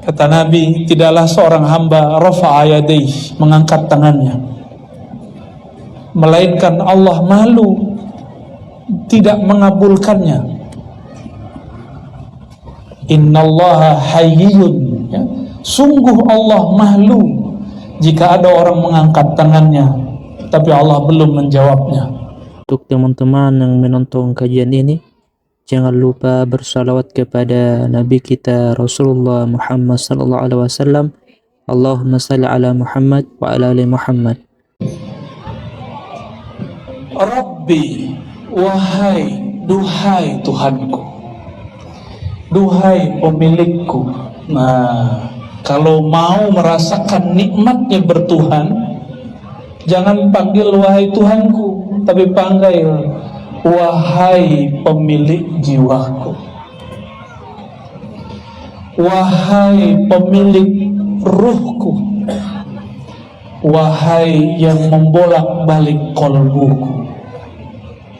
Kata Nabi, tidaklah seorang hamba rafa'a yadayhi, mengangkat tangannya, melainkan Allah malu tidak mengabulkannya. Innallaha hayyun, ya. Sungguh Allah malu jika ada orang mengangkat tangannya tapi Allah belum menjawabnya. Untuk teman-teman yang menonton kajian ini, jangan lupa bersalawat kepada Nabi kita Rasulullah Muhammad sallallahu alaihi wasallam. Allahumma salli ala Muhammad wa ala ali Muhammad. Rabbi, wahai, duhai Tuhanku, duhai pemilikku. Nah, kalau mau merasakan nikmatnya bertuhan, jangan panggil wahai Tuhanku, tapi panggil wahai pemilik jiwaku, wahai pemilik ruhku, wahai yang membolak-balik kolbuku.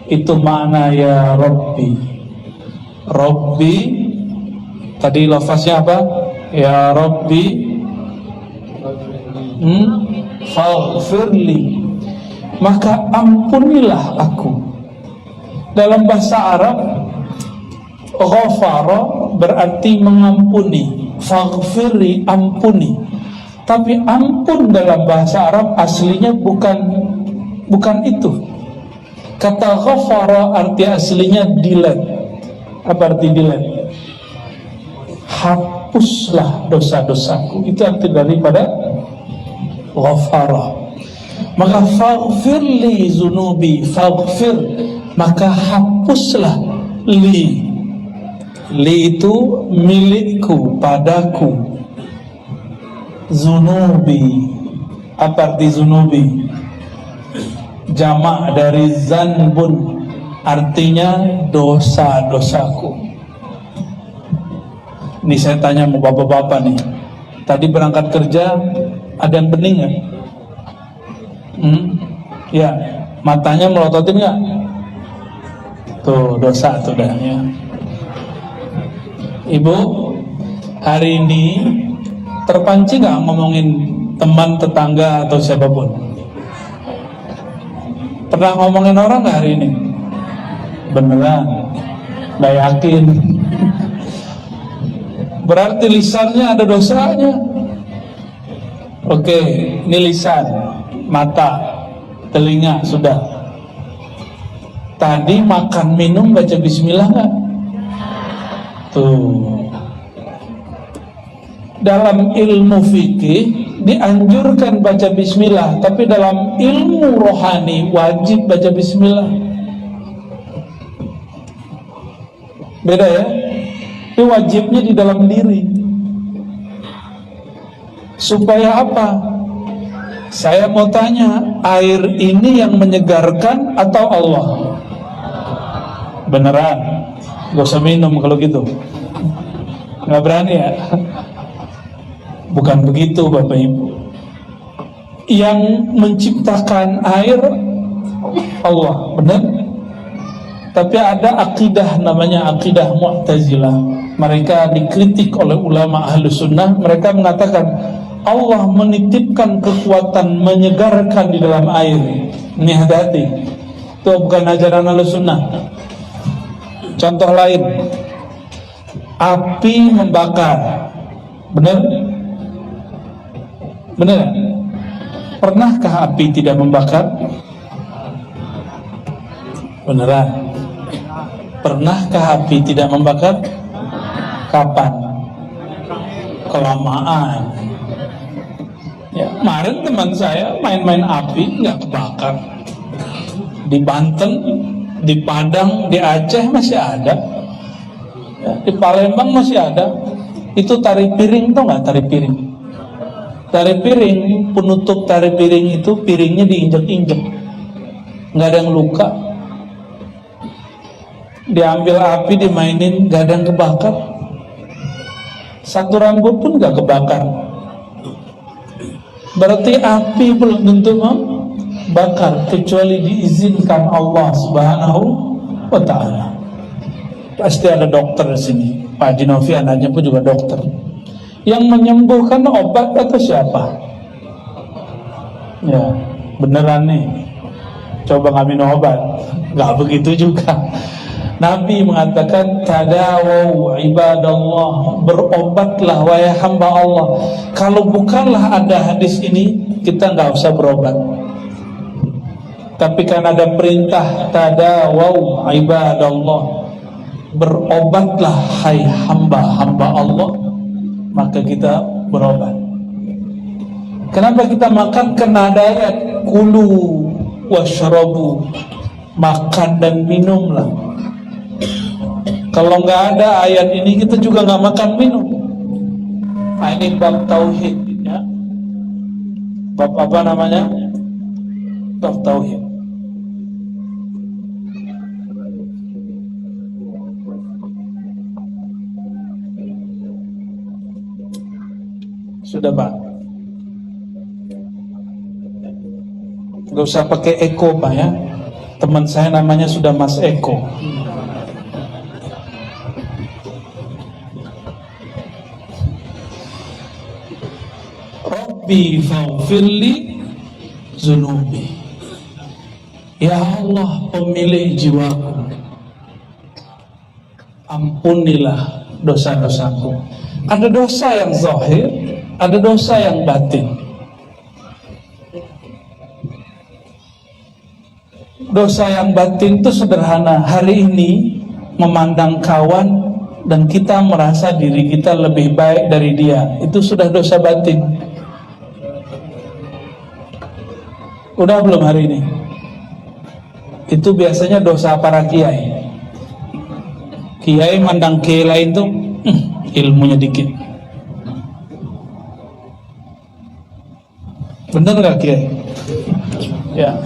Itu makna ya Rabbi. Rabbi tadi lafaznya apa? Ya Rabbi faghfirli, maka ampunilah aku. Dalam bahasa Arab, ghafara berarti mengampuni, faghfirli ampuni. Tapi ampun dalam bahasa Arab aslinya bukan itu. Kata ghafara arti aslinya delete. Apa arti delete? Hapuslah dosa-dosaku. Itu arti daripada ghafara. Maka faghfirli zunubi, faghfir, maka hapuslah li. Li itu milikku, padaku. Zunubi, apa arti zunubi? Jamak dari zanbun, artinya dosa-dosaku. Ini saya tanya sama bapak-bapak nih, tadi berangkat kerja ada yang bening nggak? Ya, matanya melototin nggak? Tuh dosa tuh dah ya. Ibu, hari ini terpancing nggak ngomongin teman, tetangga atau siapapun? Pernah ngomongin orang nggak hari ini? Beneran? Nggak yakin? Berarti lisannya ada dosanya. Oke, ini lisan, mata, telinga sudah. Tadi makan minum baca bismillah nggak? Tuh. Dalam ilmu fikih dianjurkan baca bismillah, tapi dalam ilmu rohani wajib baca bismillah. Beda ya? Ini wajibnya di dalam diri. Supaya apa? Saya mau tanya, air ini yang menyegarkan atau Allah? Beneran? Gak usah minum kalau gitu. Gak berani ya? Bukan begitu Bapak Ibu. Yang menciptakan air Allah, benar? Tapi ada akidah namanya akidah Mu'tazilah. Mereka dikritik oleh ulama Ahlus Sunnah. Mereka mengatakan Allah menitipkan kekuatan menyegarkan di dalam air. Ini hati-hati. Itu bukan ajaran Ahlus Sunnah. Contoh lain, api membakar. Benar? Benar? Pernahkah api tidak membakar? Beneran? Pernahkah api tidak membakar? Kapan? Kelamaan. Ya, kemarin teman saya main-main api nggak kebakar. Di Banten, di Padang, di Aceh masih ada. Ya, di Palembang masih ada. Itu tari piring, tau nggak tari piring? Tari piring, penutup tari piring itu piringnya diinjek-injek, nggak ada yang luka. Diambil api, dimainin, nggak ada yang kebakar. Satu rambut pun nggak kebakar. Berarti api belum tentu membakar kecuali diizinkan Allah Subhanahu wa Ta'ala. Pasti ada dokter di sini. Pak Haji Novi anaknya pun juga dokter. Yang menyembuhkan obat atau siapa? Ya, beneran nih. Coba nggak minum obat, nggak begitu juga. Nabi mengatakan tadawu ibadallah, berobatlah wahai hamba Allah. Kalau bukanlah ada hadis ini, kita nggak usah berobat. Tapi kan ada perintah tadawu ibadallah, berobatlah hai hamba-hamba Allah, maka kita berobat. Kenapa kita makan? Karena ada ayat kulu washrabu, makan dan minumlah. Kalau nggak ada ayat ini, kita juga nggak makan minum. Nah, ini bab tauhid, ya. Bab apa namanya? Bab tauhid. Sudah, Pak? Nggak usah pakai Eko, Pak, ya. Teman saya namanya sudah Mas Eko. Rabbi faghfirli zunubi. Ya Allah, pemilik jiwaku, ampunilah dosa-dosaku. Ada dosa yang zahir, ada dosa yang batin. Dosa yang batin itu sederhana. Hari ini memandang kawan dan kita merasa diri kita lebih baik dari dia, itu sudah dosa batin. Udah belum hari ini? Itu biasanya dosa para kiai. Kiai mandang kiai lain tuh ilmunya dikit. Bener gak kiai? Ya.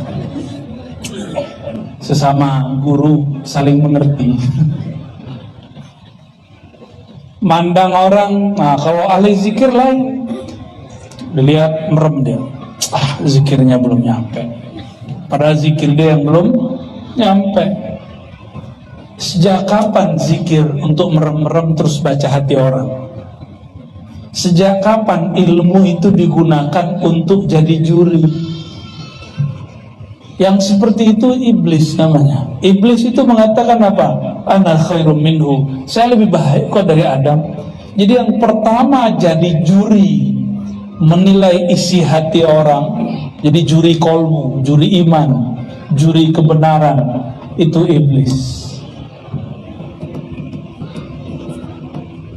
Sesama guru saling mengerti. Mandang orang, nah kalau ahli zikir lain, dilihat merem dia. Zikirnya belum nyampe. Padahal zikir dia yang belum nyampe. Sejak kapan zikir untuk merem-merem terus baca hati orang? Sejak kapan ilmu itu digunakan untuk jadi juri? Yang seperti itu iblis namanya. Iblis itu mengatakan apa? Ana khairum minhu, saya lebih baik kok dari Adam. Jadi yang pertama jadi juri menilai isi hati orang, jadi juri kolbu, juri iman, juri kebenaran, itu iblis.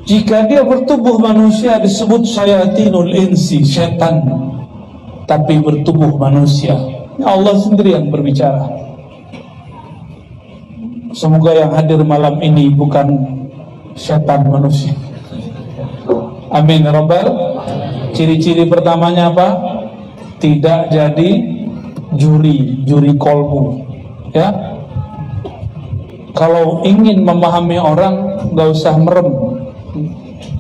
Jika dia bertubuh manusia disebut syayatinul insi, setan. Tapi bertubuh manusia, Allah sendiri yang berbicara. Semoga yang hadir malam ini bukan setan manusia. Amin ya rabbal. Ciri-ciri pertamanya apa? Tidak jadi juri kolbu, ya. Kalau ingin memahami orang, gak usah merem,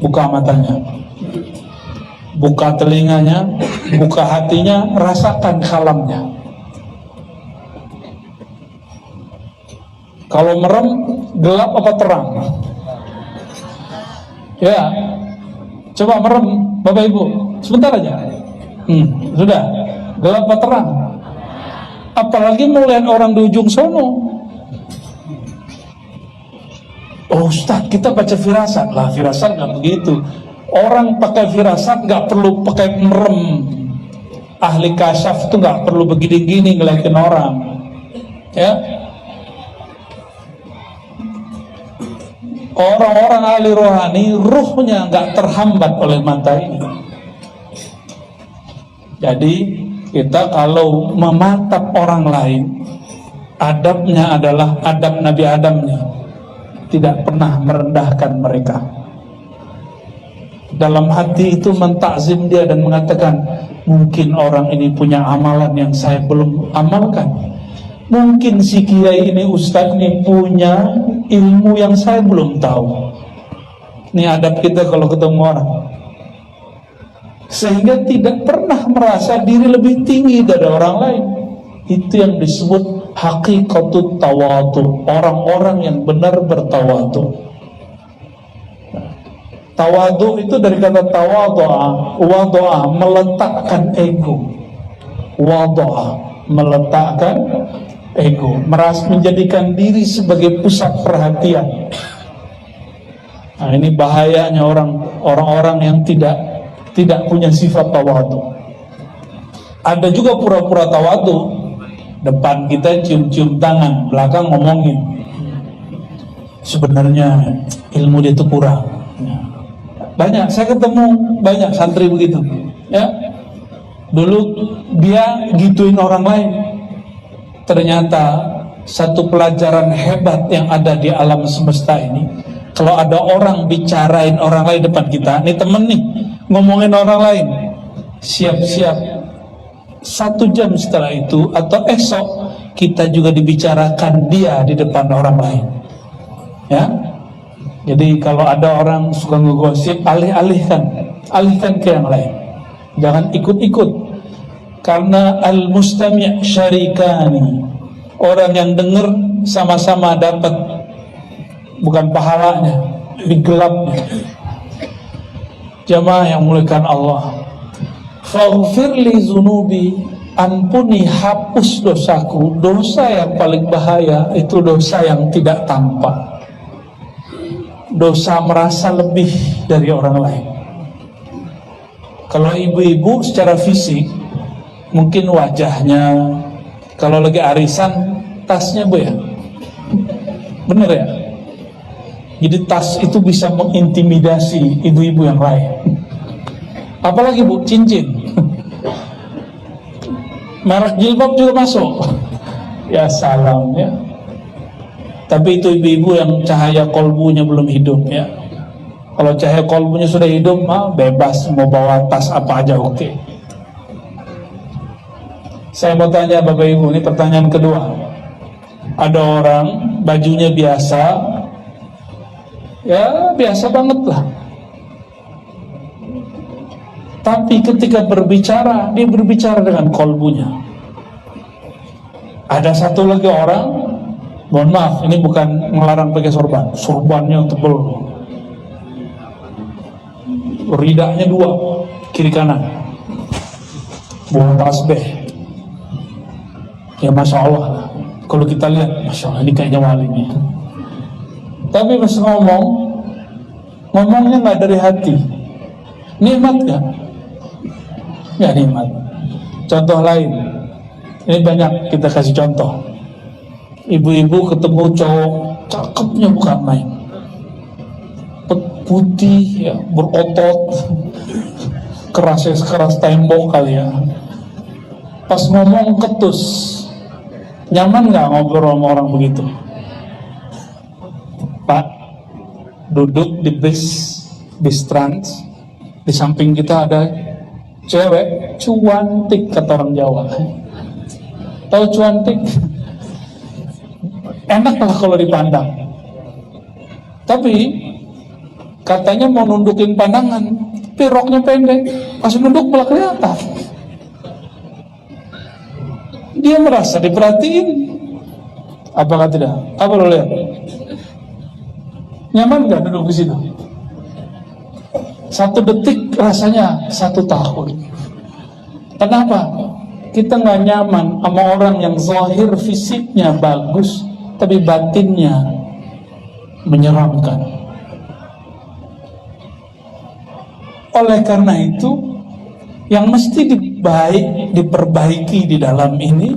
buka matanya, buka telinganya, buka hatinya, rasakan kalamnya. Kalau merem, gelap apa terang? Ya, coba merem, Bapak Ibu, sebentar aja. Sudah, gelap apa terang? Apalagi melihat orang di ujung sono. Oh Ustaz, kita baca firasat lah. Firasat nggak begitu. Orang pakai firasat nggak perlu pakai merem. Ahli kasyaf itu nggak perlu begini-gini ngeliatin orang, ya. Orang-orang ahli rohani, ruhnya nggak terhambat oleh mata ini. Jadi kita kalau mematap orang lain, adabnya adalah adab Nabi Adamnya, tidak pernah merendahkan mereka. Dalam hati itu mentakzim dia dan mengatakan, mungkin orang ini punya amalan yang saya belum amalkan. Mungkin si kiai ini, ustadz ini punya ilmu yang saya belum tahu. Ini adab kita kalau ketemu orang. Sehingga tidak pernah merasa diri lebih tinggi dari orang lain. Itu yang disebut hakikatut tawadu, orang-orang yang benar bertawadu. Tawadu itu dari kata tawadu'a, wadu'a, meletakkan ego. Wadu'a, meletakkan ego, menjadikan diri sebagai pusat perhatian. Nah, ini bahayanya orang-orang yang tidak punya sifat tawadu. Ada juga pura-pura tawadu, depan kita cium-cium tangan, belakang ngomongin. Sebenarnya ilmu dia itu kurang. Banyak, saya ketemu banyak santri begitu. Ya, dulu dia gituin orang lain. Ternyata satu pelajaran hebat yang ada di alam semesta ini, kalau ada orang bicarain orang lain depan kita, nih temen nih ngomongin orang lain, siap-siap 1 jam setelah itu atau esok kita juga dibicarakan dia di depan orang lain. Ya, jadi kalau ada orang suka ngegosip, alihkan ke yang lain, jangan ikut-ikut. Karena al-mustami' syarikani, orang yang dengar sama-sama dapat, bukan pahalanya, di gelapnya. Jamaah yang muliakan Allah, faghfir li zunubi, ampuni, hapus dosaku. Dosa yang paling bahaya itu dosa yang tidak tampak, dosa merasa lebih dari orang lain. Kalau ibu-ibu secara fisik mungkin wajahnya, kalau lagi arisan tasnya bu ya, bener ya. Jadi tas itu bisa mengintimidasi ibu-ibu yang lain. Apalagi bu, cincin, merek jilbab juga masuk. Ya salam ya. Tapi itu ibu-ibu yang cahaya kolbunya belum hidup ya. Kalau cahaya kolbunya sudah hidup, bebas mau bawa tas apa aja oke. Saya mau tanya Bapak Ibu, ini pertanyaan kedua. Ada orang bajunya biasa, ya biasa banget lah. Tapi ketika berbicara, dia berbicara dengan kolbunya. Ada satu lagi orang, mohon maaf, ini bukan melarang pakai sorban, sorbannya tebel, ridaknya 2, kiri kanan, bawa tasbih. Ya Masya Allah, kalau kita lihat, Masya Allah, ini kayaknya wali nih. Tapi pas ngomongnya nggak dari hati. Nikmat gak? Ya nikmat. Contoh lain, ini banyak kita kasih contoh. Ibu-ibu ketemu cowok, cakepnya bukan main, putih ya, berotot, kerasnya sekeras tembok kali ya. Pas ngomong ketus. Nyaman nggak ngobrol sama orang begitu? Pak, duduk di bis trans, di samping kita ada cewek cuantik, kata orang Jawa. Tahu cuantik? Enak lah kalau dipandang. Tapi katanya mau nundukin pandangan, tapi roknya pendek, pas nunduk malah kelihatan. Dia merasa diperhatiin. Apakah tidak? Apa lo lihat? Nyaman gak duduk di situ? 1 detik rasanya 1 tahun. Kenapa? Kita nggak nyaman sama orang yang zahir fisiknya bagus, tapi batinnya menyeramkan. Oleh karena itu, yang mesti diperbaiki di dalam ini,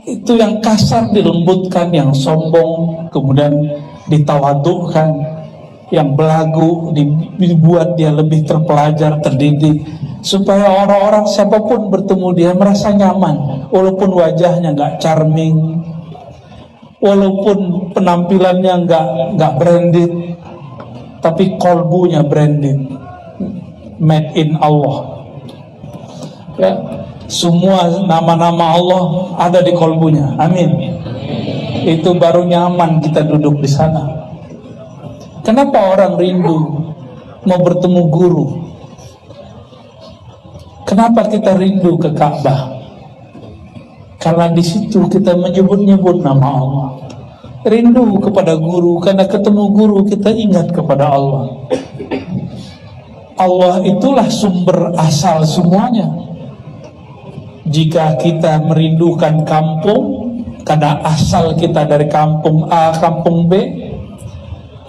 itu yang kasar dilembutkan, yang sombong kemudian ditawadukkan, yang belagu dibuat dia lebih terpelajar, terdidik, supaya orang-orang siapapun bertemu dia merasa nyaman, walaupun wajahnya nggak charming, walaupun penampilannya nggak branded, tapi kolbunya branded. Made in Allah. Ya, semua nama-nama Allah ada di kolbunya. Amin. Itu baru nyaman kita duduk di sana. Kenapa orang rindu mau bertemu guru? Kenapa kita rindu ke Ka'bah? Karena di situ kita menyebut-nyebut nama Allah. rindu kepada guru, karena ketemu guru kita ingat kepada Allah. Allah itulah sumber asal semuanya. Jika kita merindukan kampung, karena asal kita dari kampung A, kampung B,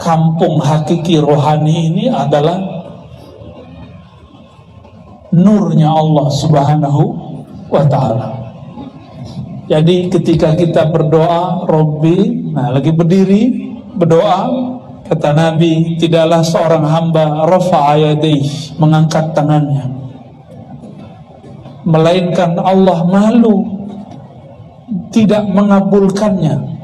kampung hakiki rohani ini adalah nurnya Allah Subhanahu wa ta'ala. Jadi ketika kita berdoa, Robbi, nah lagi berdiri berdoa, kata Nabi, tidaklah seorang hamba rafa'a yadayhi, mengangkat tangannya, melainkan Allah malu, tidak mengabulkannya.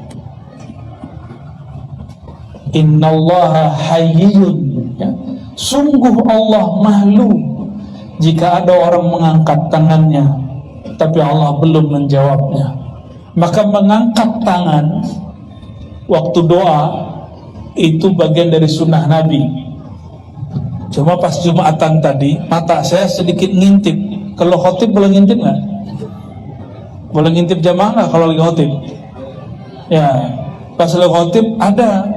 Innallaha hayyun, ya. Sungguh Allah malu jika ada orang mengangkat tangannya tapi Allah belum menjawabnya. Maka mengangkat tangan waktu doa itu bagian dari sunnah Nabi. Cuma pas Jumatan tadi mata saya sedikit ngintip. Kalau khotib boleh ngintip nggak? Boleh ngintip jamaah nggak kalau lagi khotib? Ya, pas lagi khotib ada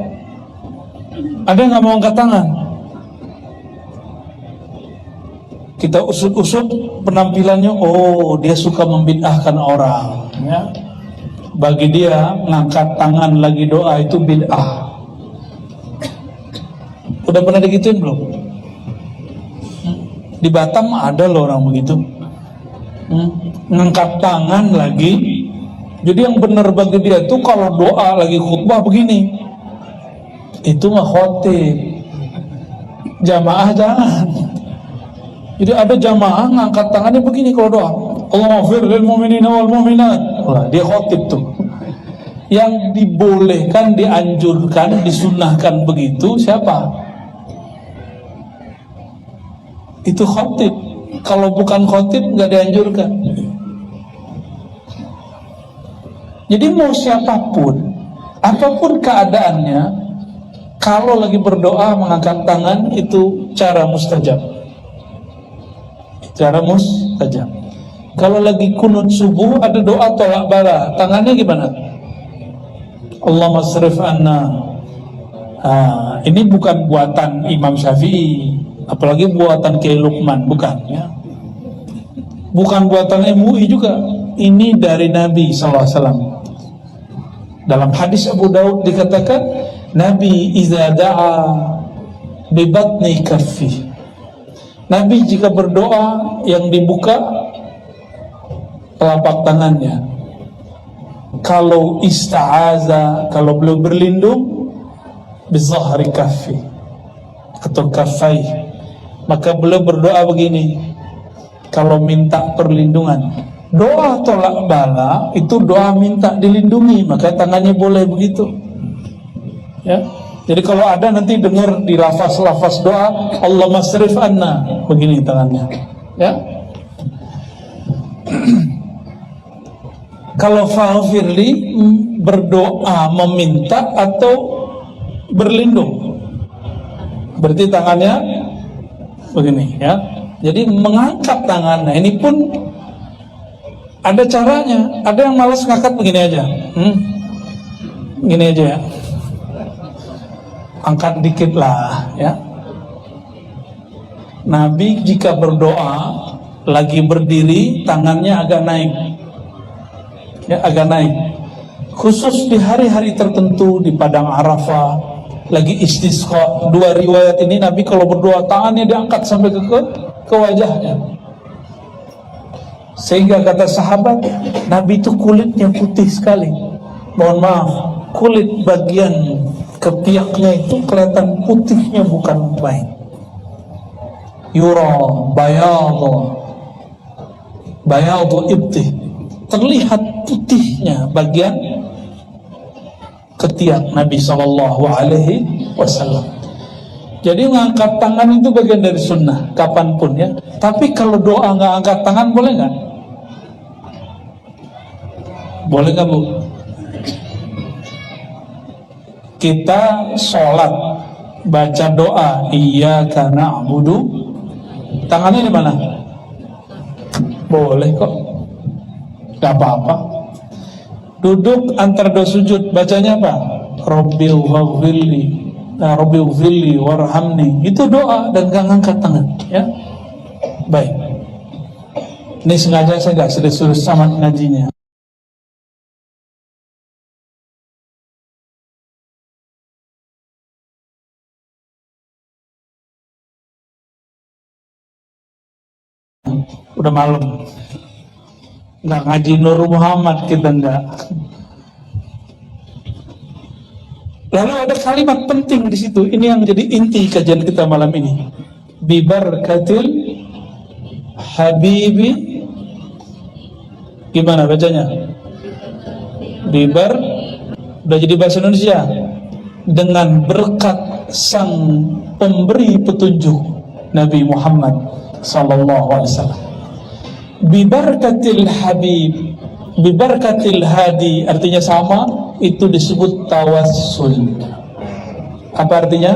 nggak mau angkat tangan? Kita usut-usut penampilannya, oh dia suka membid'ahkan orang, ya. Bagi dia ngangkat tangan lagi doa itu bid'ah. Udah pernah digituin belum? Di Batam ada loh orang begitu, ngangkat tangan lagi. Jadi yang benar bagi dia itu kalau doa lagi khutbah begini, itu nggak khotib. Jamaah jangan. Jadi ada jamaah ngangkat tangannya begini kalau doa, Allahumma fir lil mu'minina wal mu'minat. Wah, dia khotib tuh. Yang dibolehkan, dianjurkan, disunnahkan begitu siapa? Itu khotib. Kalau bukan khotib nggak dianjurkan. Jadi mau siapapun, apapun keadaannya, kalau lagi berdoa mengangkat tangan itu cara mustajab. Cara mustajab. Kalau lagi kunut subuh ada doa tolak bala, tangannya gimana? Allahumma srif anna. Ini bukan buatan Imam Syafi'i, apalagi buatan Kiai Luqman, bukan, ya. Bukan buatan MUI juga. Ini dari Nabi SAW. Dalam hadis Abu Daud dikatakan, Nabi iza da'a bi batni kaffi. Nabi jika berdoa yang dibuka telapak tangannya. Kalau ista'aza, kalau beliau berlindung, bizahri kaffi atau kaffai, maka beliau berdoa begini. Kalau minta perlindungan, doa tolak bala itu doa minta dilindungi, maka tangannya boleh begitu, ya. Jadi kalau ada nanti dengar di lafaz-lafaz doa, Allahumma srif anna, begini tangannya, ya. Kalau faghfirli, berdoa meminta atau berlindung, berarti tangannya begini, ya. Jadi mengangkat tangan. Nah ini pun ada caranya. Ada yang malas ngangkat begini aja, gini aja, ya. Angkat dikit lah, ya. Nabi jika berdoa lagi berdiri, tangannya agak naik, ya, agak naik. Khusus di hari-hari tertentu di padang Arafah, lagi istisqa. Dua riwayat ini Nabi kalau berdoa tangannya diangkat sampai ke wajahnya. Sehingga kata sahabat, Nabi itu kulitnya putih sekali. Mohon maaf, kulit bagian ketiaknya itu kelihatan putihnya bukan main. Yura bayadu ibtih, terlihat putihnya bagian ketiak Nabi SAW. Jadi ngangkat tangan itu bagian dari sunnah kapanpun, ya. Tapi kalau doa nggak angkat tangan boleh nggak? Boleh nggak, Bu? Kita sholat baca doa iyyaka na'budu, tangannya di mana? Boleh kok, gak apa-apa. Duduk antara dua sujud, bacanya apa? Rabbighfirli warhamni. Itu doa dan gak ngangkat tangan, ya. Baik. Ini sengaja saya gak serius-serius sama ngajinya. Udah malam, nggak ngaji Nur Muhammad kita enggak. Lalu ada kalimat penting di situ. Ini yang jadi inti kajian kita malam ini. Bibarkatil Habibi, gimana bacanya? Udah jadi bahasa Indonesia. Dengan berkat sang pemberi petunjuk Nabi Muhammad sallallahu alaihi wasallam. Bibarkatil Habib, bibarkatil Hadi, artinya sama, itu disebut tawassul. Apa artinya?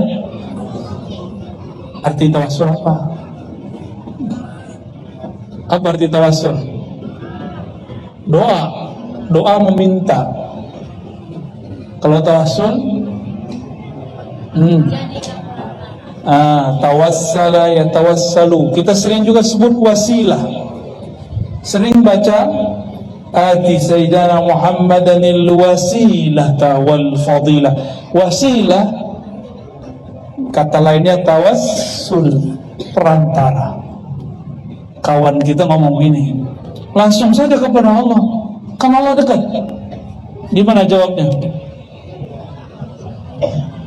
Arti tawassul apa? Apa arti tawassul? Doa meminta. Kalau tawassul, tawassala ya tawassalu. Kita sering juga sebut wasilah. Sering baca ati sayyidina Muhammadanil wasilah wal fadilah. Wasilah, kata lainnya tawassul, perantara. Kawan kita ngomong gini, langsung saja kepada Allah, kan Allah dekat. Gimana jawabnya?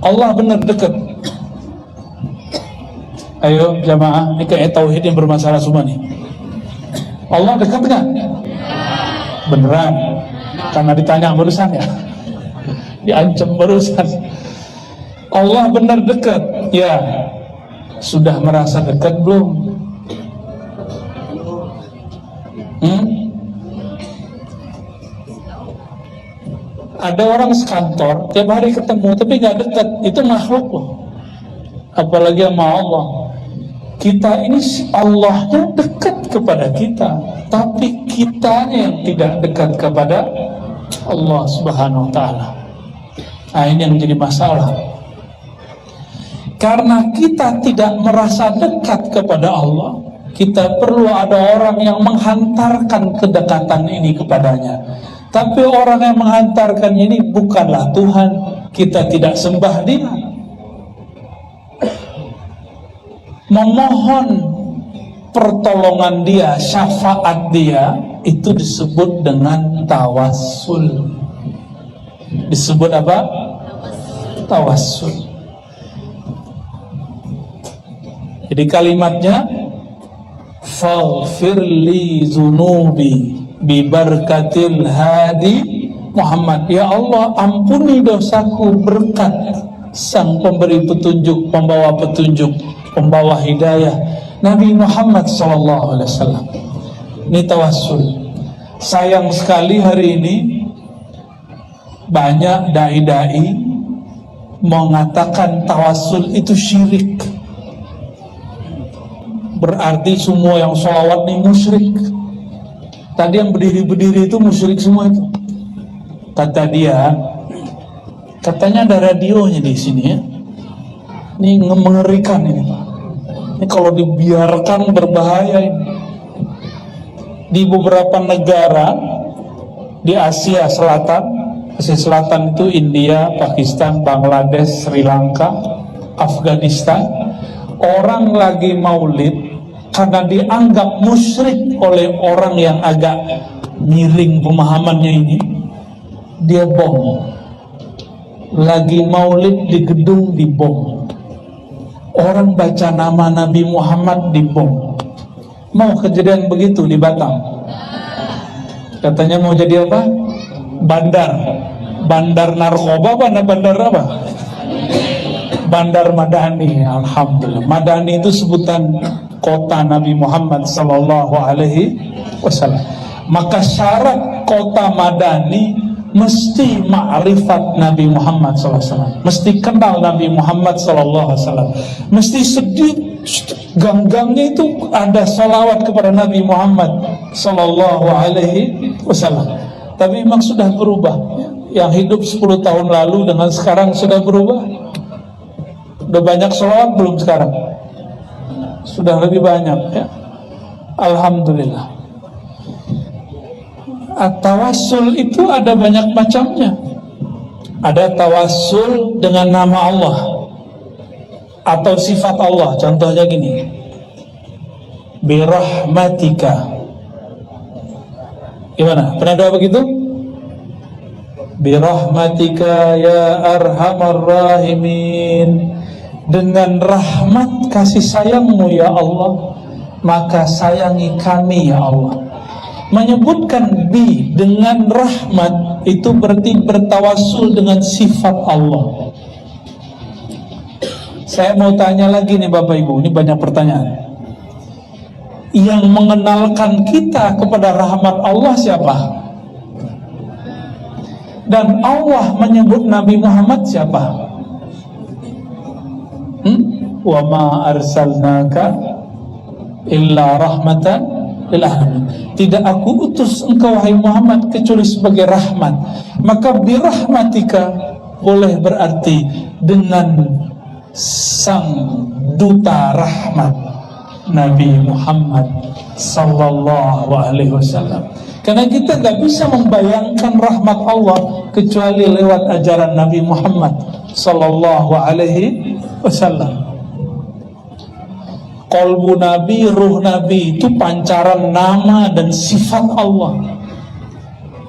Allah benar dekat. Ayo jamaah, ini kayak tauhid yang bermasalah semua nih. Allah dekat nggak? Beneran? Karena ditanya barusan ya, diancam barusan. Allah benar dekat, ya. Sudah merasa dekat belum? Ada orang sekantor tiap hari ketemu tapi nggak dekat, itu makhluk loh. Apalagi sama Allah. Kita ini Allahnya dekat kepada kita, tapi kita yang tidak dekat kepada Allah Subhanahu wa ta'ala. Nah, ini yang menjadi masalah. Karena kita tidak merasa dekat kepada Allah, kita perlu ada orang yang menghantarkan kedekatan ini kepadanya. Tapi orang yang menghantarkannya ini bukanlah Tuhan. Kita tidak sembah Dia. Memohon pertolongan Dia, syafaat Dia, itu disebut dengan tawassul. Disebut apa? Tawassul. Jadi kalimatnya faghfirli zunubi bibarkatil hadi Muhammad. Ya Allah, ampuni dosaku berkat sang pemberi petunjuk, pembawa petunjuk, pembawa hidayah, Nabi Muhammad SAW. Ini tawassul. Sayang sekali hari ini banyak dai-dai mengatakan tawassul itu syirik. Berarti semua yang sholawat ini musyrik. Tadi yang berdiri-berdiri itu musyrik semua itu. Kata dia, katanya ada radionya di sini ya. Ini mengerikan ini Pak. Ini kalau dibiarkan berbahaya ini. Di beberapa negara di Asia Selatan, Asia Selatan itu India, Pakistan, Bangladesh, Sri Lanka, Afghanistan, orang lagi maulid karena dianggap musyrik oleh orang yang agak miring pemahamannya ini, dia bom. Lagi maulid di gedung dibom. Orang baca nama Nabi Muhammad dibom. Mau kejadian begitu di Batam? Katanya mau jadi apa? Bandar narkoba apa? Bandar apa? Bandar Madani. Alhamdulillah. Madani itu sebutan kota Nabi Muhammad sallallahu alaihi wasallam. Maka syarat kota Madani mesti ma'rifat Nabi Muhammad SAW, mesti kenal Nabi Muhammad SAW, mesti sedih gang-gangnya itu ada salawat kepada Nabi Muhammad SAW. Tapi memang sudah berubah. yang hidup 10 tahun lalu dengan sekarang sudah berubah? Udah banyak sholawat belum sekarang? Sudah lebih banyak ya. Alhamdulillah. Tawassul itu ada banyak macamnya. Ada tawassul dengan nama Allah atau sifat Allah. Contohnya gini, birahmatika. Gimana? Pernah doa begitu? Birahmatika ya arhamar rahimin. Dengan rahmat kasih sayangmu ya Allah, maka sayangi kami ya Allah. Menyebutkan bi dengan rahmat itu berarti bertawassul dengan sifat Allah. Saya mau tanya lagi nih Bapak Ibu, ini banyak pertanyaan. Yang mengenalkan kita kepada rahmat Allah siapa? Dan Allah menyebut Nabi Muhammad siapa? Wa ma arsalnaka illa rahmatan lil alamin. Tidak aku utus engkau wahai Muhammad kecuali sebagai rahmat. Maka birahmatika boleh berarti dengan sang duta rahmat Nabi Muhammad sallallahu alaihi wasallam. Karena kita nggak bisa membayangkan rahmat Allah kecuali lewat ajaran Nabi Muhammad sallallahu alaihi wasallam. Qalbu Nabi, ruh Nabi itu pancaran nama dan sifat Allah.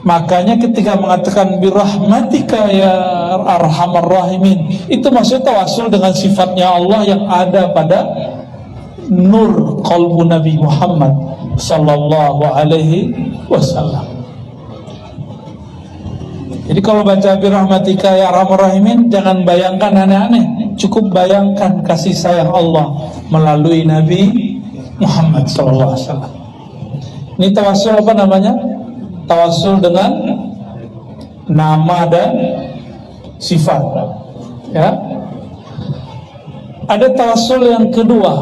Makanya ketika mengatakan birahmatika ya arhamar rahimin, itu maksudnya tawassul dengan sifatnya Allah yang ada pada nur qalbu Nabi Muhammad sallallahu alaihi wasallam. Jadi kalau baca birahmatika ya arhamar rahimin, jangan bayangkan aneh-aneh, cukup bayangkan kasih sayang Allah melalui Nabi Muhammad sallallahu alaihi wasallam. Ini tawassul apa namanya? Tawassul dengan nama dan sifat. Ya. Ada tawassul yang kedua,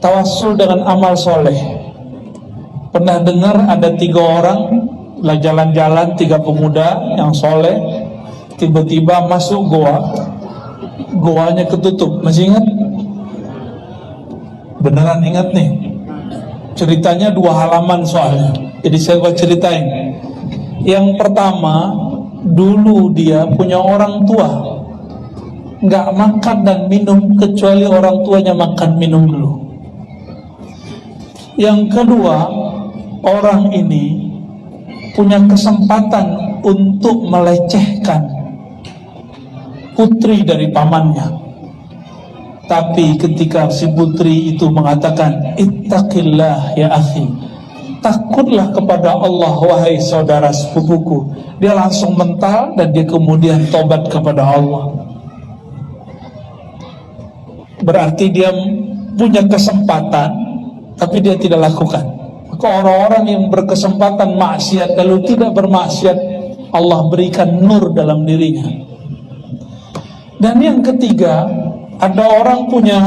tawassul dengan amal soleh. Pernah dengar ada 3 orang lah jalan-jalan, 3 pemuda yang soleh, tiba-tiba masuk goa, goanya ketutup. Masih ingat? Beneran ingat nih. Ceritanya 2 halaman soalnya, jadi saya buat ceritain. Yang pertama, dulu dia punya orang tua, nggak makan dan minum kecuali orang tuanya makan minum dulu. Yang kedua, orang ini punya kesempatan untuk melecehkan putri dari pamannya. Tapi ketika si putri itu mengatakan ittaqillah ya akhi, takutlah kepada Allah wahai saudara sepupuku, dia langsung mental dan dia kemudian tobat kepada Allah. Berarti dia punya kesempatan tapi dia tidak lakukan. Maka orang-orang yang berkesempatan maksiat lalu tidak bermaksiat, Allah berikan nur dalam dirinya. Dan yang ketiga, ada orang punya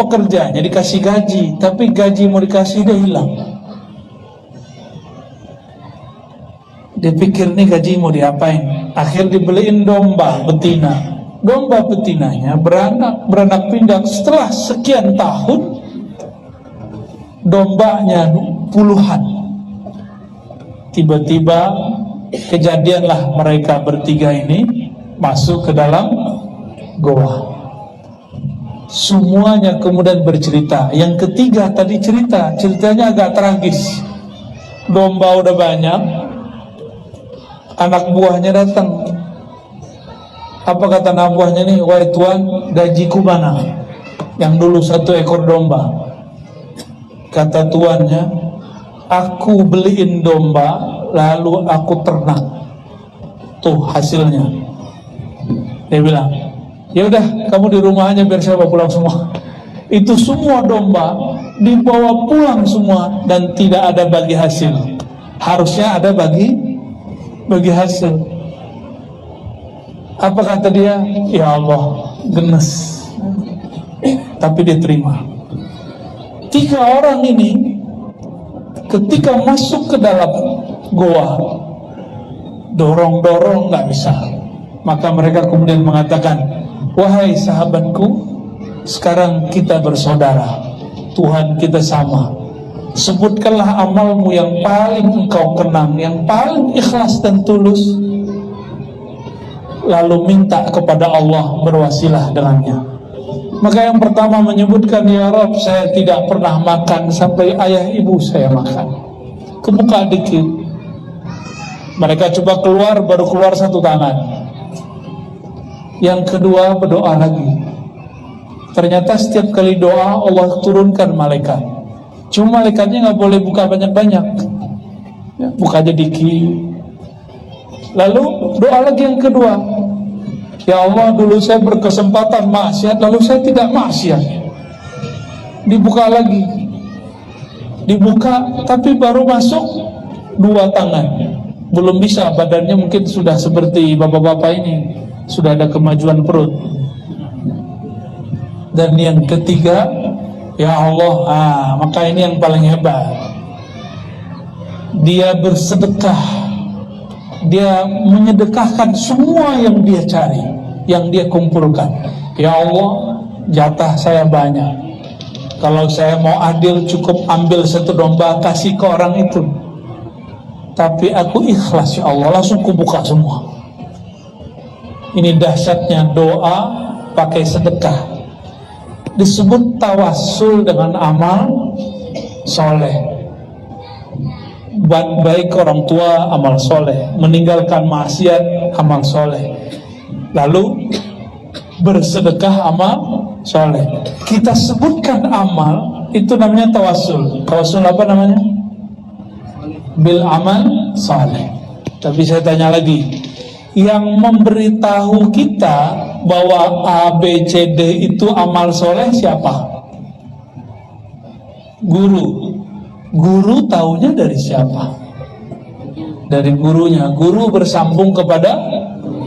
pekerjanya dikasih gaji, tapi gaji mau dikasih dia hilang. Dia pikir nih gaji mau diapain, akhir dibeliin domba betina. Domba betinanya beranak pindah. Setelah sekian tahun, dombanya puluhan. Tiba-tiba kejadianlah mereka bertiga ini masuk ke dalam goa. Semuanya kemudian bercerita. Yang ketiga tadi ceritanya agak tragis. Domba udah banyak, anak buahnya datang. Apa kata anak buahnya nih? Wahai tuan, gajiku mana? Yang dulu 1 ekor domba. Kata tuannya, aku beliin domba lalu aku ternak. Tuh hasilnya. Dia bilang, ya udah kamu di rumah aja biar saya bawa pulang semua. Itu semua domba dibawa pulang semua dan tidak ada bagi hasil. Harusnya ada bagi hasil. Apa kata dia? Ya Allah, gemes. Tapi dia terima. 3 orang ini ketika masuk ke dalam goa, dorong-dorong nggak bisa. Maka mereka kemudian mengatakan, wahai sahabatku, sekarang kita bersaudara, Tuhan kita sama. Sebutkanlah amalmu yang paling engkau kenang, yang paling ikhlas dan tulus, lalu minta kepada Allah berwasilah dengannya. Maka yang pertama menyebutkan, ya Rabb, saya tidak pernah makan sampai ayah ibu saya makan. Kebuka dikit. Mereka coba keluar, baru keluar satu tangan. Yang kedua berdoa lagi. Ternyata setiap kali doa Allah turunkan malaikat. Cuma malaikatnya nggak boleh buka banyak-banyak, ya, buka aja dikit. Lalu doa lagi yang kedua, ya Allah, dulu saya berkesempatan maksiat, lalu saya tidak maksiat. Dibuka lagi, dibuka, tapi baru masuk dua tangan. Belum bisa, badannya mungkin sudah seperti bapak-bapak ini, sudah ada kemajuan perut. Dan yang ketiga, ya Allah, maka ini yang paling hebat. Dia bersedekah, dia menyedekahkan semua yang dia cari, yang dia kumpulkan. Ya Allah, jatah saya banyak. Kalau saya mau adil, cukup ambil satu domba, kasih ke orang itu. Tapi aku ikhlas, ya Allah, langsung kubuka semua. Ini dahsyatnya doa pakai sedekah. Disebut tawassul dengan amal soleh. Baik orang tua, amal soleh. Meninggalkan maksiat, amal soleh. Lalu bersedekah, amal soleh. Kita sebutkan amal, itu namanya tawassul. Tawassul apa namanya? Bil amal soleh. Tapi saya tanya lagi, yang memberitahu kita bahwa A, B, C, D itu amal soleh siapa? Guru. Guru taunya dari siapa? Dari gurunya. Guru bersambung kepada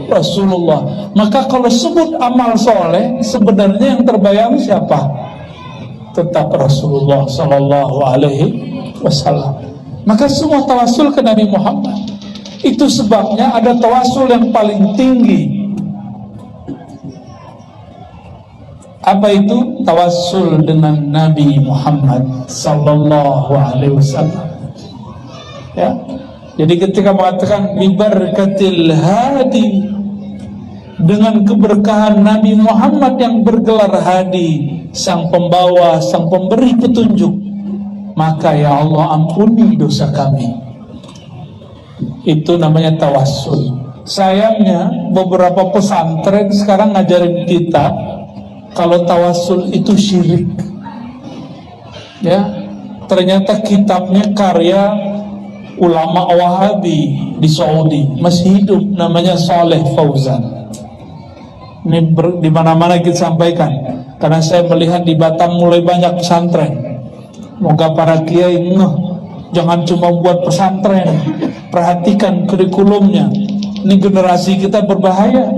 Rasulullah. Maka kalau sebut amal soleh, sebenarnya yang terbayang siapa? Tetap Rasulullah Sallallahu Alaihi Wasallam. Maka semua tawasul ke Nabi Muhammad. Itu sebabnya ada tawasul yang paling tinggi. Apa itu? Tawasul dengan Nabi Muhammad Sallallahu Alaihi Wasallam. Ya. Jadi ketika mengatakan bibarakatil hadi, dengan keberkahan Nabi Muhammad yang bergelar hadi, sang pembawa, sang pemberi petunjuk, maka ya Allah ampuni dosa kami. Itu namanya tawassul. Sayangnya beberapa pesantren sekarang ngajarin kita kalau tawassul itu syirik. Ya, ternyata kitabnya karya ulama Wahabi di Saudi, masih hidup, namanya Saleh Fauzan. Ini di mana-mana kita sampaikan, karena saya melihat di Batam mulai banyak pesantren. Moga para kiai jangan cuma buat pesantren, perhatikan kurikulumnya. Ini generasi kita berbahaya.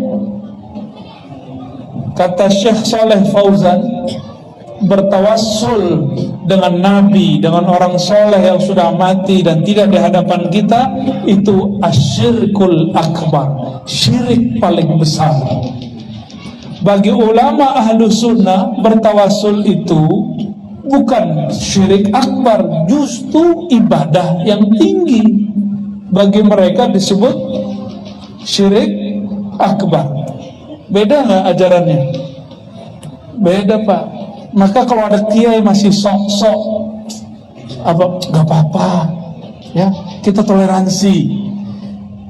Kata Syekh Saleh Fauzan, bertawassul dengan Nabi, dengan orang soleh yang sudah mati dan tidak di hadapan kita, itu asyirkul akbar, syirik paling besar. Bagi ulama ahlu sunnah, bertawassul itu bukan syirik akbar, justru ibadah yang tinggi. Bagi mereka disebut syirik akbar. Beda nggak ajarannya? Beda, Pak. Maka kalau ada kiai masih sok-sok nggak apa-apa, ya, kita toleransi.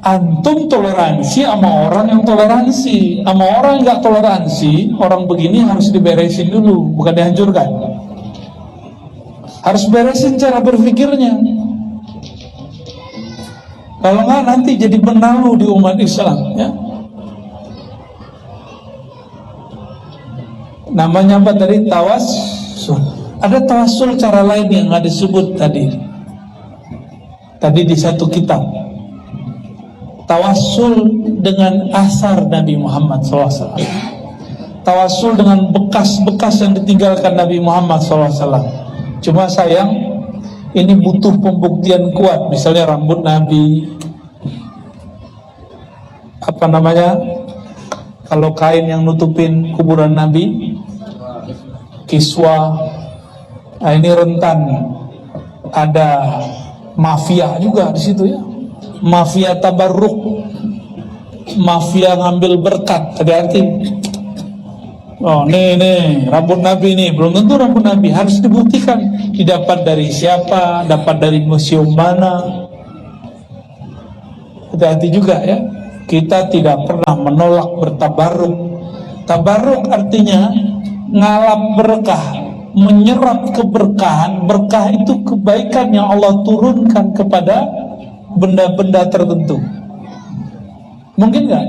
Antum toleransi sama orang yang toleransi. Sama orang yang nggak toleransi, orang begini harus diberesin dulu, bukan dihancurkan. Harus beresin cara berpikirnya. Kalau nggak nanti jadi benalu di umat Islam, ya. Namanya apa tadi? Tawassul. Ada tawassul cara lain yang nggak disebut tadi. Tadi di satu kitab. Tawassul dengan asar Nabi Muhammad SAW. Tawassul dengan bekas-bekas yang ditinggalkan Nabi Muhammad SAW. Cuma sayang, ini butuh pembuktian kuat. Misalnya rambut Nabi, apa namanya, kalau kain yang nutupin kuburan Nabi, kiswa. Nah, ini rentan, ada mafia juga di situ ya, mafia tabarruk, mafia ngambil berkat. Hati-hati. Oh, nih rambut Nabi nih, belum tentu rambut Nabi, harus dibuktikan didapat dari siapa, dapat dari museum mana. Hati-hati juga ya. Kita tidak pernah menolak bertabaruk. Tabaruk artinya ngalap berkah, menyerap keberkahan. Berkah itu kebaikan yang Allah turunkan kepada benda-benda tertentu. Mungkin nggak?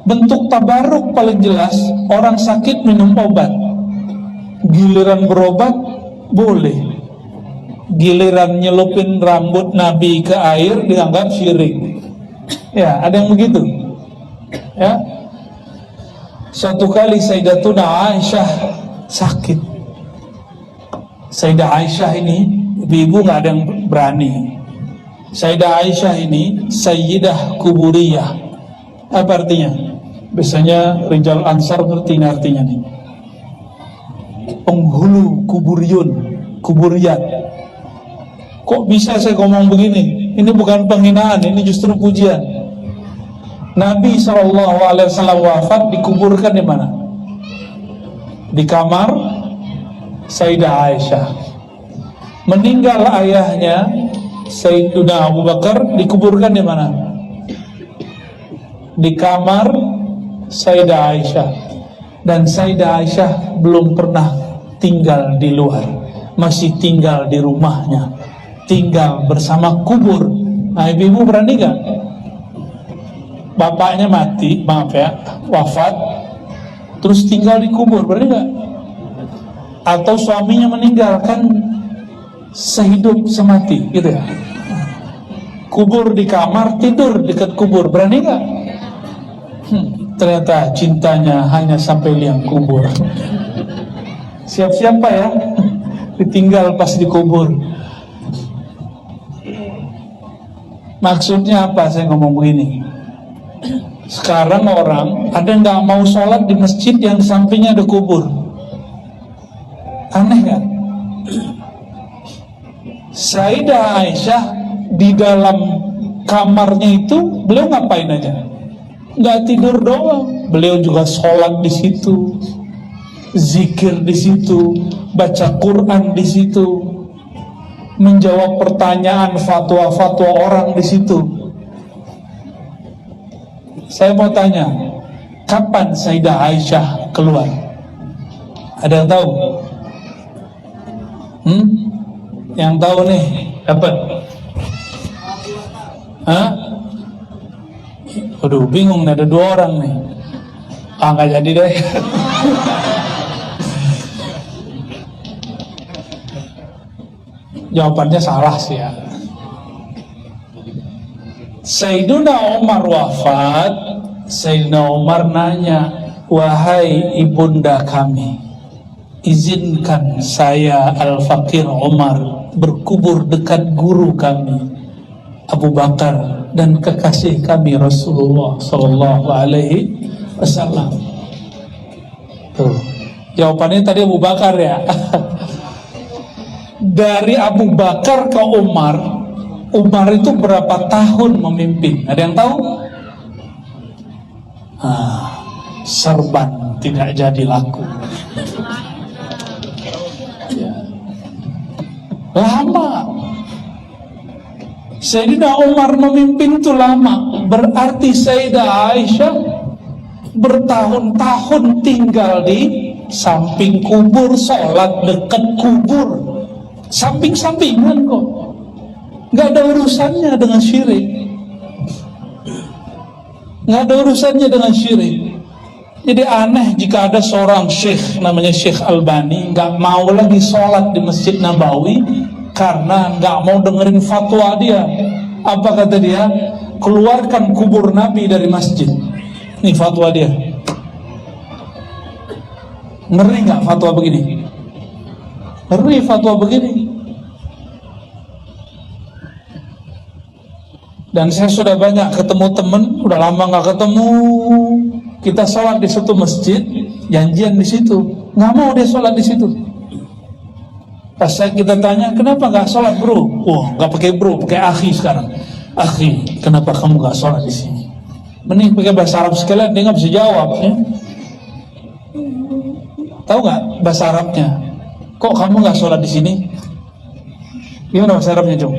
Bentuk tabaruk paling jelas, orang sakit minum obat, giliran berobat boleh, giliran nyelupin rambut Nabi ke air dianggap syirik. Ya, ada yang begitu. Ya. Suatu kali Sayyidatuna Aisyah sakit. Sayyidah Aisyah ini, ibu-ibu nggak ada yang berani. Sayyidah Aisyah ini Sayyidah Kuburiyah. Apa artinya? Biasanya Rijal Ansar ngerti artinya nih. Penghulu kuburiyun, kuburiyat. Kok bisa saya ngomong begini? Ini bukan penghinaan, ini justru pujian. Nabi SAW wafat, dikuburkan di mana? Di kamar Sayyidah Aisyah. Meninggal ayahnya Sayyidina Abu Bakar, dikuburkan di mana? Di kamar Sayyidah Aisyah. Dan Sayyidah Aisyah belum pernah tinggal di luar, masih tinggal di rumahnya, tinggal bersama kubur. Nah, ibu-ibu berani gak? Bapaknya mati, maaf ya, wafat, terus tinggal di kubur, berani gak? Atau suaminya meninggal, kan sehidup semati gitu ya. Kubur di kamar, tidur dekat kubur, berani gak? Ternyata cintanya hanya sampai liang kubur. Siap-siap Pak ya, ditinggal pas dikubur. Maksudnya apa saya ngomong begini? Sekarang orang ada nggak mau sholat di masjid yang di sampingnya ada kubur. Aneh nggak? Sayyidah Aisyah di dalam kamarnya itu beliau ngapain aja? Nggak tidur doang, beliau juga sholat di situ, zikir di situ, baca Quran di situ, menjawab pertanyaan fatwa-fatwa orang di situ. Saya mau tanya, kapan Sayyidah Aisyah keluar? Ada yang tahu? Yang tahu nih, dapat? Hah? Aduh, bingung nih, ada 2 orang nih. Nggak jadi deh. Jawabannya salah sih ya. Sayyidina Umar wafat, Sayyidina Umar nanya, wahai ibunda kami, izinkan saya Al-Fakir Umar berkubur dekat guru kami Abu Bakar dan kekasih kami Rasulullah Sallallahu Alaihi Wasallam. Tuh, jawabannya tadi Abu Bakar ya. Dari Abu Bakar ke Umar, Umar itu berapa tahun memimpin? Ada yang tahu? Serban tidak jadi laku. Ya. Lama. Sayyidina Umar memimpin itu lama. Berarti Sayyidah Aisyah bertahun-tahun tinggal di samping kubur, sholat dekat kubur, samping-sampingan kok. Nggak ada urusannya dengan syirik. Nggak ada urusannya dengan syirik. Jadi aneh jika ada seorang syekh namanya Syekh Albani nggak mau lagi sholat di Masjid Nabawi karena nggak mau dengerin fatwa dia. Apa kata dia? Keluarkan kubur Nabi dari masjid. Ini fatwa dia. Ngeri nggak fatwa begini? Ngeri fatwa begini. Dan saya sudah banyak ketemu temen, udah lama nggak ketemu. Kita sholat di suatu masjid, janjian di situ, nggak mau dia sholat di situ. Pas kita tanya, kenapa nggak sholat bro? Wah, nggak pakai bro, pakai akhi sekarang. Akhi, kenapa kamu nggak sholat di sini? Mending pakai bahasa Arab sekalian, dia nggak bisa jawab. Ya? Tahu nggak bahasa Arabnya? Kok kamu nggak sholat di sini? Gimana bahasa Arabnya, Cung?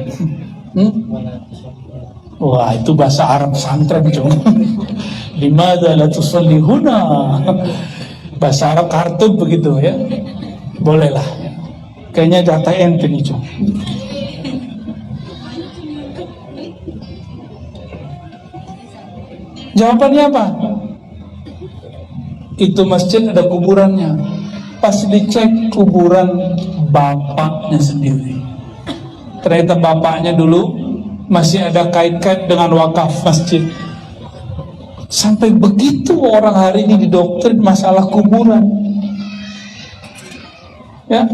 Wah, itu bahasa Arab pesantren, Cung. Limadza la tusalli huna? Bahasa Arab kartun begitu ya. Boleh lah. Kayaknya jatah ente nih, Cung. Jawabannya apa? Itu masjid ada kuburannya. Pas dicek kuburan bapaknya sendiri. Ternyata bapaknya dulu masih ada kait-kait dengan wakaf masjid. Sampai begitu orang hari ini didoktrin masalah kuburan. Ya,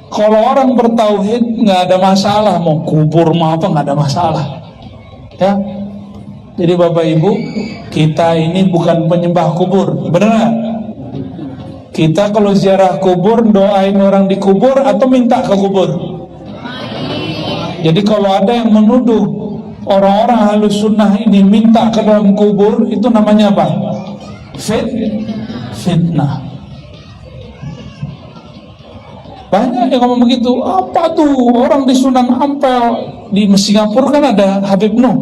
kalau orang bertauhid nggak ada masalah, mau kubur mau apa nggak ada masalah. Ya, jadi Bapak Ibu, kita ini bukan penyembah kubur, benar nggak? Kita kalau ziarah kubur doain orang di kubur atau minta ke kubur? Jadi kalau ada yang menuduh orang-orang halus sunnah ini minta ke dalam kubur, itu namanya apa? Fitnah. Banyak yang ngomong begitu. Apa tuh orang di Sunan Ampel di Singapura kan ada Habib Nuh,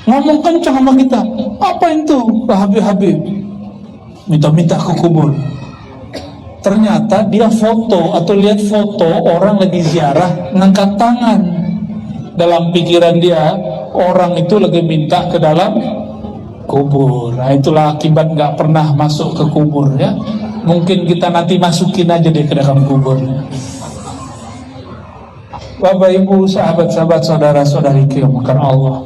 ngomong kencang sama kita. Apa itu Habib minta-minta ke kubur? Ternyata dia foto atau lihat foto orang lagi ziarah ngangkat tangan. Dalam pikiran dia orang itu lagi minta ke dalam kubur. Nah, itulah akibat nggak pernah masuk ke kubur ya. Mungkin kita nanti masukin aja deh ke dalam kuburnya. Bapak Ibu, sahabat-sahabat, saudara-saudariku yang dimuliakan Allah.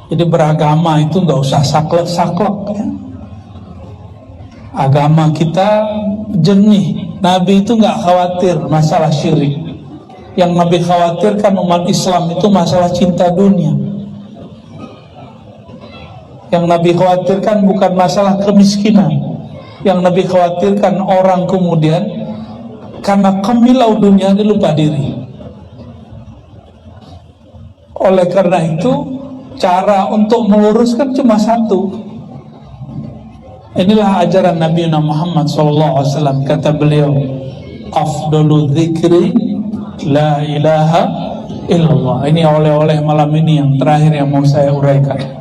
Jadi beragama itu nggak usah saklek-saklek ya. Agama kita jernih. Nabi itu nggak khawatir masalah syirik. Yang Nabi khawatirkan umat Islam itu masalah cinta dunia. Yang Nabi khawatirkan bukan masalah kemiskinan. Yang Nabi khawatirkan orang kemudian karena kemilau dunia dia lupa diri. Oleh karena itu cara untuk meluruskan cuma satu. Inilah ajaran Nabi Muhammad SAW. Kata beliau, afdalu dzikri la ilaha illallah. Ini oleh-oleh malam ini yang terakhir yang mau saya uraikan.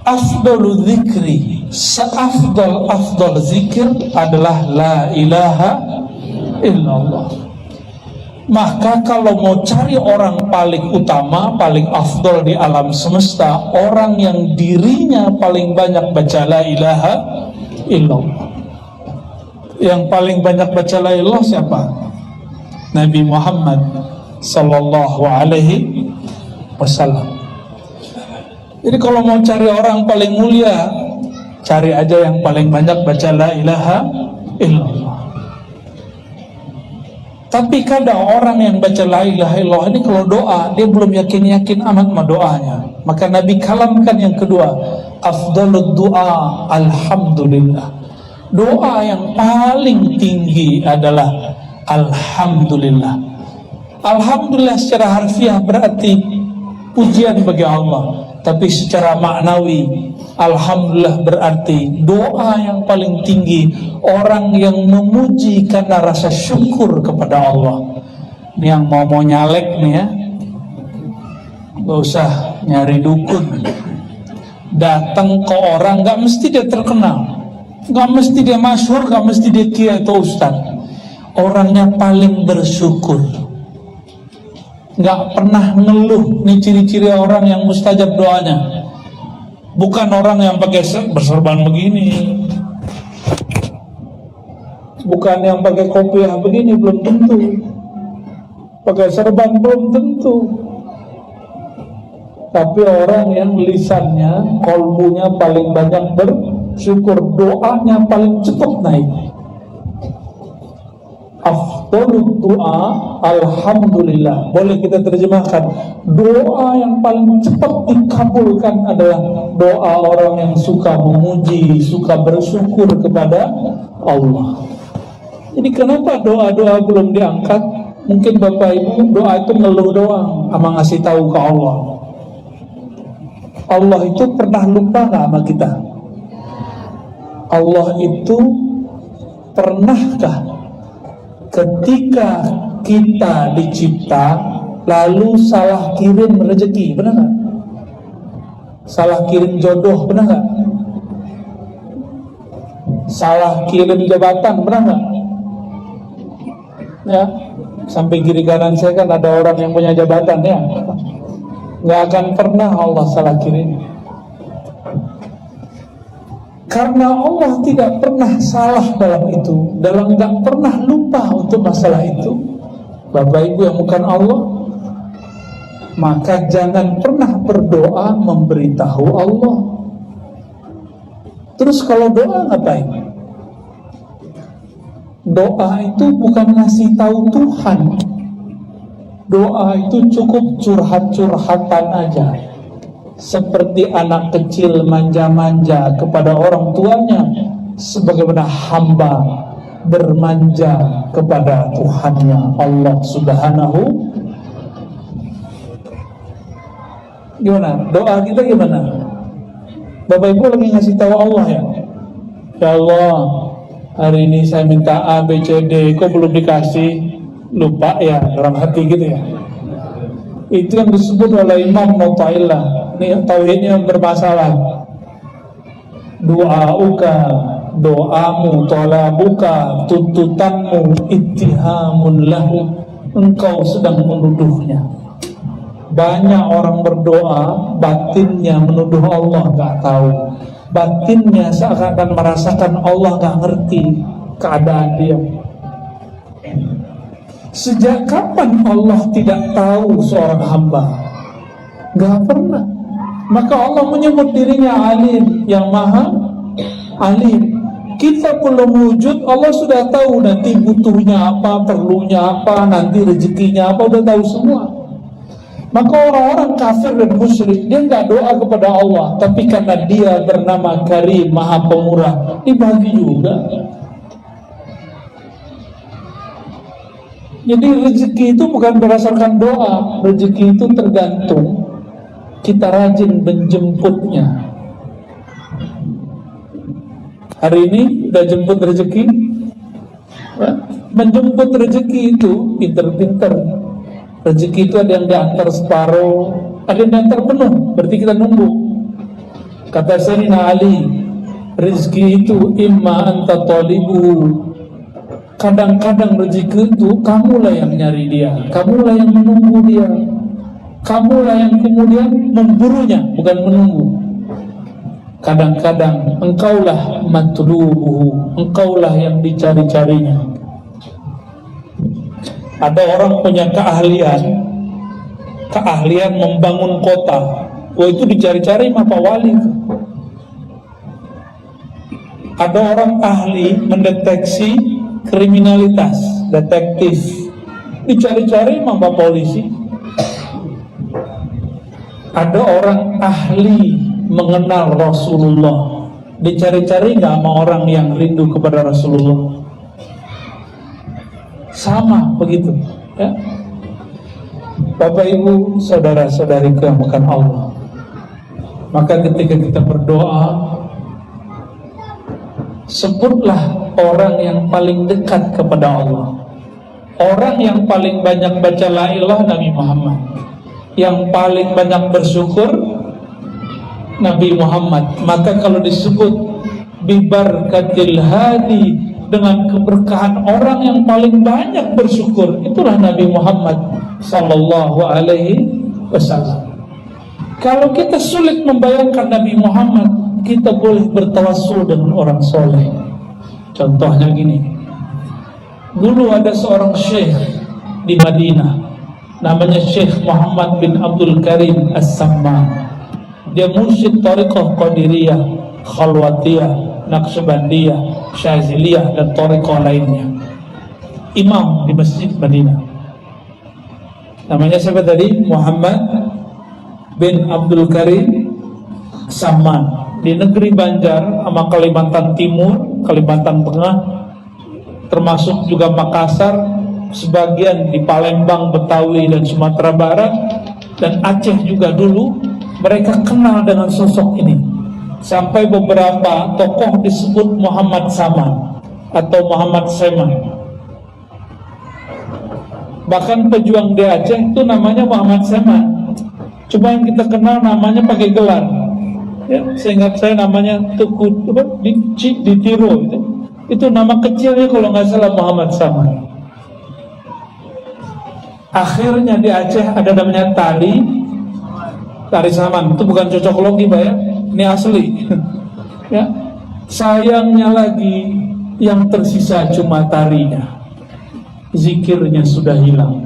Afdalu dzikri, seafdal zikir adalah la ilaha illallah. Maka kalau mau cari orang paling utama, paling afdal di alam semesta, orang yang dirinya paling banyak baca la ilaha illallah. Yang paling banyak baca la ilaha siapa? Nabi Muhammad sallallahu alaihi wasallam. Jadi kalau mau cari orang paling mulia, cari aja yang paling banyak baca la ilaha illallah. Tapi kadang orang yang baca la ilaha illallah ini kalau doa dia belum yakin amat sama doanya. Maka Nabi kalamkan yang kedua, afdalud du'a alhamdulillah. Doa yang paling tinggi adalah alhamdulillah. Alhamdulillah secara harfiah berarti pujian bagi Allah. Tapi secara maknawi, alhamdulillah berarti doa yang paling tinggi, orang yang memuji karena rasa syukur kepada Allah. Ini yang mau nyalek nih ya, gak usah nyari dukun. Datang ke orang, gak mesti dia terkenal, gak mesti dia masyhur, gak mesti dia kiai atau ustaz. Orangnya paling bersyukur, nggak pernah ngeluh. Nih ciri-ciri orang yang mustajab doanya. Bukan orang yang pakai berserban begini, bukan yang pakai kopiah begini, belum tentu. Pakai serban belum tentu. Tapi orang yang lisannya, kolbunya paling banyak bersyukur, doanya paling cepat naik. afdhalud du'a alhamdulillah. Boleh kita terjemahkan, doa yang paling cepat dikabulkan adalah doa orang yang suka memuji, suka bersyukur kepada Allah. Jadi kenapa doa-doa belum diangkat? Mungkin Bapak Ibu doa itu ngeluh doang, sama ngasih tahu ke Allah. Allah itu pernah lupa gak sama kita? Allah itu pernahkah ketika kita dicipta lalu salah kirim rezeki, benar gak? Salah kirim jodoh, benar gak? Salah kirim jabatan, benar gak? Ya, sampai kiri kanan saya kan ada orang yang punya jabatan ya. Nggak akan pernah Allah salah kirim. Karena Allah tidak pernah salah dalam itu, dalam nggak pernah lupa untuk masalah itu. Bapak Ibu yang bukan Allah, maka jangan pernah berdoa memberitahu Allah. Terus kalau doa ngapain? Doa itu bukan ngasih tahu Tuhan. Doa itu cukup curhat-curhatan aja. Seperti anak kecil manja-manja kepada orang tuanya, sebagaimana hamba bermanja kepada Tuhannya Allah Subhanahu. Gimana? Doa kita gimana? Bapak Ibu lagi ngasih tahu Allah ya. Ya Allah, hari ini saya minta A, B, C, D, kok belum dikasih? Lupa ya, dalam hati gitu ya. Itu yang disebut oleh Imam Mu'tazilah. Ini tauhidnya bermasalah. Doauka, doamu, talabuka, tuntutanmu, ittihamun lahu, engkau sedang menuduhnya. Banyak orang berdoa, batinnya menuduh Allah, gak tahu. Batinnya seakan merasakan Allah gak ngerti keadaan dia. Sejak kapan Allah tidak tahu seorang hamba? Gak pernah. Maka Allah menyebut dirinya alim, yang maha alim. Kita belum wujud, Allah sudah tahu nanti butuhnya apa, perlunya apa, nanti rezekinya apa, udah tahu semua. Maka orang-orang kafir dan musyrik, dia gak doa kepada Allah, tapi karena dia bernama Karim, maha pemurah, dibagi juga. Jadi rezeki itu bukan berdasarkan doa, rezeki itu tergantung kita rajin menjemputnya. Hari ini udah jemput rezeki, menjemput rezeki itu pinter-pinter. Rezeki itu ada yang diantar separuh, ada yang diantar penuh, berarti kita nunggu. Kata Sayyidina Ali, rezeki itu imma anta talibu. Kadang-kadang rezeki itu kamulah yang nyari dia, kamulah yang menunggu dia, kamulah yang kemudian memburunya, bukan menunggu. Kadang-kadang engkaulah matlubuhu, engkaulah yang dicari-carinya. Ada orang punya keahlian membangun kota, itu dicari-cari sama Pak Wali. Ada orang ahli mendeteksi kriminalitas, detektif, dicari-cari sama Pak Polisi. Ada orang ahli mengenal Rasulullah, dicari-cari nggak sama orang yang rindu kepada Rasulullah. Sama begitu ya. Bapak Ibu, saudara-saudariku yang bukan Allah, maka ketika kita berdoa, sebutlah orang yang paling dekat kepada Allah. Orang yang paling banyak baca la ilaha Nabi Muhammad, yang paling banyak bersyukur Nabi Muhammad. Maka kalau disebut bibarkatil hadi, dengan keberkahan orang yang paling banyak bersyukur, itulah Nabi Muhammad sallallahu alaihi wasallam. Kalau kita sulit membayangkan Nabi Muhammad, kita boleh bertawassul dengan orang soleh. Contohnya gini, dulu ada seorang syekh di Madinah, namanya Syekh Muhammad bin Abdul Karim As-Samman. Dia mursyid Thariqah Qadiriyah, Khalwatiyah, Naqsyabandiyah, Syaziliyah, dan Thariqah lainnya. imam di Masjid Madinah. Namanya siapa tadi? Muhammad bin Abdul Karim Saman. Di negeri Banjar sama Kalimantan Timur, Kalimantan Tengah, termasuk juga Makassar, sebagian di Palembang, Betawi dan Sumatera Barat, dan Aceh juga dulu, mereka kenal dengan sosok ini. Sampai beberapa tokoh disebut Muhammad Saman atau Muhammad Seman. Bahkan pejuang di Aceh itu namanya Muhammad Seman. Cuma yang kita kenal namanya pakai gelar. Ya, seingat saya namanya Teku di Tiro gitu. Itu nama kecilnya kalau nggak salah Muhammad Saman. Akhirnya di Aceh ada namanya tari Saman. Itu bukan cocok logi, Pak ya. Ini asli. Ya. Sayangnya lagi yang tersisa cuma tarinya. Zikirnya sudah hilang.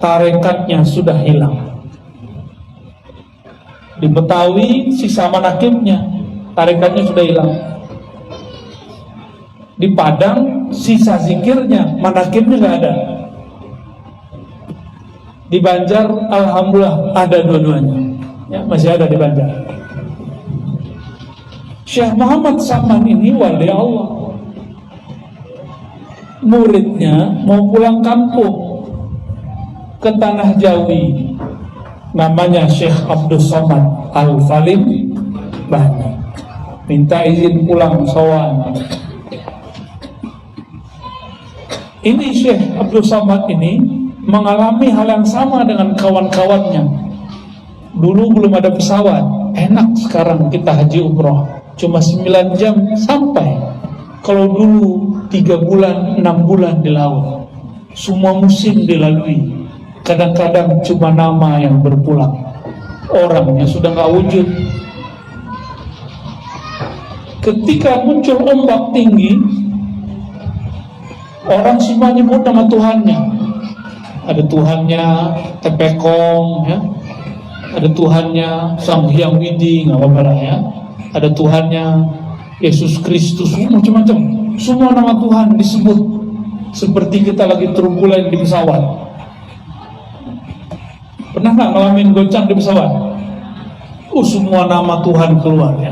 Tarekatnya sudah hilang. Di Betawi sisa manakibnya, tarekatnya sudah hilang. Di Padang sisa zikirnya, manakibnya nggak ada. Di Banjar alhamdulillah ada dua-duanya, ya, masih ada di Banjar. Syekh Muhammad Saman ini wali Allah. Muridnya mau pulang kampung ke tanah Jawi, namanya Syekh Abdul Somad Al-Falim Bani, minta izin pulang sowan. Ini Syekh Abdul Somad ini mengalami hal yang sama dengan kawan-kawannya. Dulu belum ada pesawat, enak sekarang kita haji umroh cuma 9 jam sampai. Kalau dulu 3 bulan, 6 bulan di laut, semua musim dilalui. Kadang-kadang cuma nama yang berpulang, orangnya sudah nggak wujud. Ketika muncul ombak tinggi, orang semua nyebut nama Tuhannya. Ada Tuhannya Tepekong, ya. Ada Tuhannya Sang Hyang Widi, nggak apa-apa lah ya. Ada Tuhannya Yesus Kristus, macam-macam. Semua nama Tuhan disebut, seperti kita lagi turbulen di pesawat. Pernah nggak ngalamin goncang di pesawat? Semua nama Tuhan keluar ya.